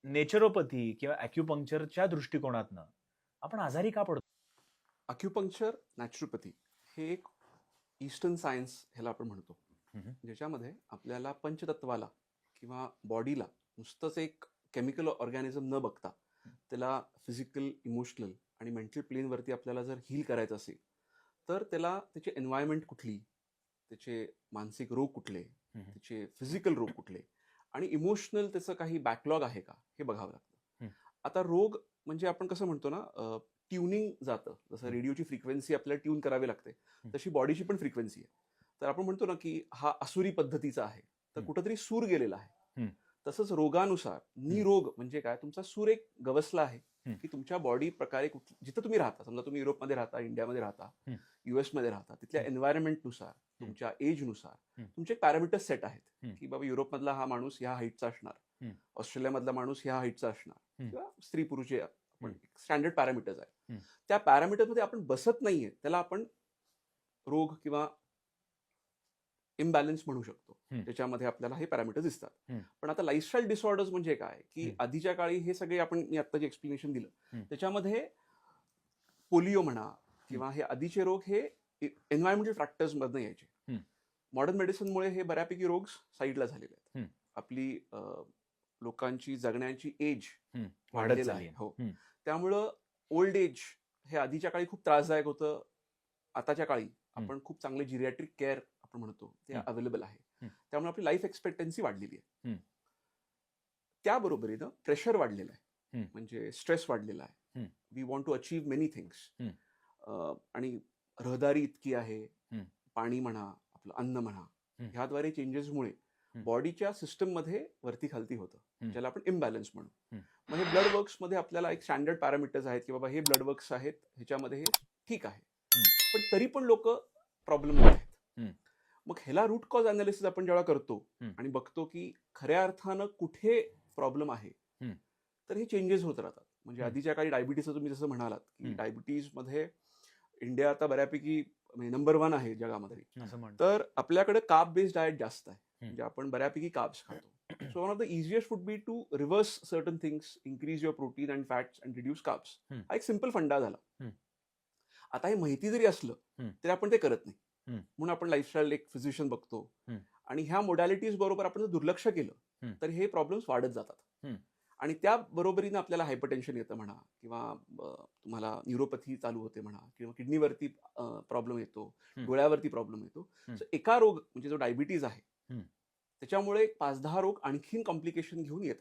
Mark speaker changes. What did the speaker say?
Speaker 1: नेचरोपॅथी किंवा ॲक्युपंक्चरच्या दृष्टिकोनातनं आपण आजारी का पडतो?
Speaker 2: अक्युपंक्चर, नॅचरोपॅथी हे एक ईस्टर्न सायन्स ह्याला आपण म्हणतो,
Speaker 1: हम्म.
Speaker 2: ज्याच्यामध्ये आपल्याला पंचतत्वाला किंवा बॉडीला नुसतंच एक केमिकल ऑर्गॅनिझम न बघता त्याला फिजिकल, इमोशनल आणि मेंटल प्लेनवरती आपल्याला जर हील करायचं असेल तर त्याला त्याची एन्व्हायरमेंट कुठली, त्याचे मानसिक रोग कुठले,
Speaker 1: हम्म.
Speaker 2: त्याचे फिजिकल रोग कुठले आणि इमोशनल त्याचं काही बॅकलॉग आहे का हे बघावं लागतं.
Speaker 1: हम्म.
Speaker 2: आता रोग म्हणजे आपण कसं म्हणतो ना, ट्युनिंग जातं. जसं रेडिओची फ्रिक्वेन्सी आपल्याला ट्यून करावी लागते तशी बॉडीची पण फ्रिक्वेन्सी आहे. तर आपण म्हणतो ना की हा असुरी पद्धतीचा आहे, तर कुठंतरी सूर गेलेला आहे.
Speaker 1: हम्म.
Speaker 2: तसच रोगानुसार निरोग म्हणजे काय, तुमचा सूर एक गवसला आहे
Speaker 1: हम्म.
Speaker 2: की तुमच्या बॉडी प्रकारे जिथं तुम्ही राहता, समजा तुम्ही युरोपमध्ये राहता, इंडियामध्ये राहता, US मध्ये राहता, तिथल्या एन्व्हायरमेंटनुसार, तुमच्या एजनुसार तुमचे पॅरामीटर्स सेट आहेत की बाबा युरोपमधला हा माणूस ह्या हाईटचा असणार, ऑस्ट्रेलियामधला माणूस ह्या हाईटचा असणार, किंवा स्त्री पुरुष आपण स्टँडर्ड पॅरामीटर्स आहेत. त्या पॅरामीटरमध्ये आपण बसत नाहीये त्याला आपण रोग किंवा इम्बॅलन्स म्हणू शकतो, त्याच्यामध्ये आपल्याला हे पॅरामीटर्स दिसतात. पण आता लाईफस्टाईल डिसऑर्डर्स म्हणजे काय की आधीच्या काळी हे सगळे मी आता जे एक्सप्लेनेशन दिलं त्याच्यामध्ये पोलिओ म्हणा किंवा हे आधीचे रोग हे एन्व्हायरमेंटल फॅक्टर्स मधनं यायचे. मॉडर्न मेडिसिनमुळे हे बऱ्यापैकी रोग साईडला झालेले आहेत. आपली लोकांची जगण्याची एज वाढलेला आहे. हो, त्यामुळं ओल्ड एज हे आधीच्या काळी खूप त्रासदायक होतं. आताच्या काळी आपण खूप चांगले जिरियाट्रिक केअर आपण म्हणतो ते अवेलेबल आहे. त्यामुळे आपली लाईफ एक्सपेक्टन्सी वाढलेली आहे. त्याबरोबरीनं प्रेशर वाढलेलं आहे, म्हणजे स्ट्रेस वाढलेला आहे. We want to achieve many things. आणि रहदारी इतकी आहे, पाणी म्हणा, आपलं अन्न म्हणा, ह्याद्वारे चेंजेसमुळे बॉडीच्या सिस्टममध्ये वरती खालती होतं, ज्याला आपण इम्बॅलन्स म्हणू. मग हे ब्लड वर्क्समध्ये आपल्याला एक स्टँडर्ड पॅरामीटर्स आहेत की बाबा हे ब्लड वर्क्स आहेत, ह्याच्यामध्ये हे ठीक आहे, पण तरी पण लोक प्रॉब्लेम आहेत. मग ह्याला रूट कॉज अनालिसिस आपण जेव्हा करतो आणि बघतो की खऱ्या अर्थानं कुठे प्रॉब्लेम आहे, तर हे चेंजेस होत राहतात. म्हणजे आधीच्या काही डायबिटीसचं तुम्ही जसं म्हणालात की डायबिटीजमध्ये इंडिया आता बऱ्यापैकी नंबर 1 आहे जगामध्ये. तर आपल्याकडे कार्ब बेस्ड डाएट जास्त आहे, म्हणजे आपण बऱ्यापैकी कार्ब्स खातो. So one of the easiest would be to reverse certain things, increase your protein and fats and reduce carbs. हा एक सिम्पल फंडा झाला. आता हे माहिती जरी असलं तरी आपण ते करत नाही. म्हणून आपण लाईफस्टाईल एक फिजिशियन बघतो आणि ह्या मोडॅलिटीज बरोबर आपण जर दुर्लक्ष केलं तर हे प्रॉब्लेम्स वाढत जातात. आणि त्या बरोबरीनं आपल्याला हायपरटेन्शन येतं म्हणा, किंवा तुम्हाला न्यूरोपॅथी चालू होते म्हणा, किंवा किडनीवरती प्रॉब्लेम येतो, डोळ्यावरती प्रॉब्लेम येतो. सो एका रोग म्हणजे जो डायबिटीज आहे त्याच्यामुळे 5-10 रोग आणखीन कॉम्प्लिकेशन घेऊन येतात.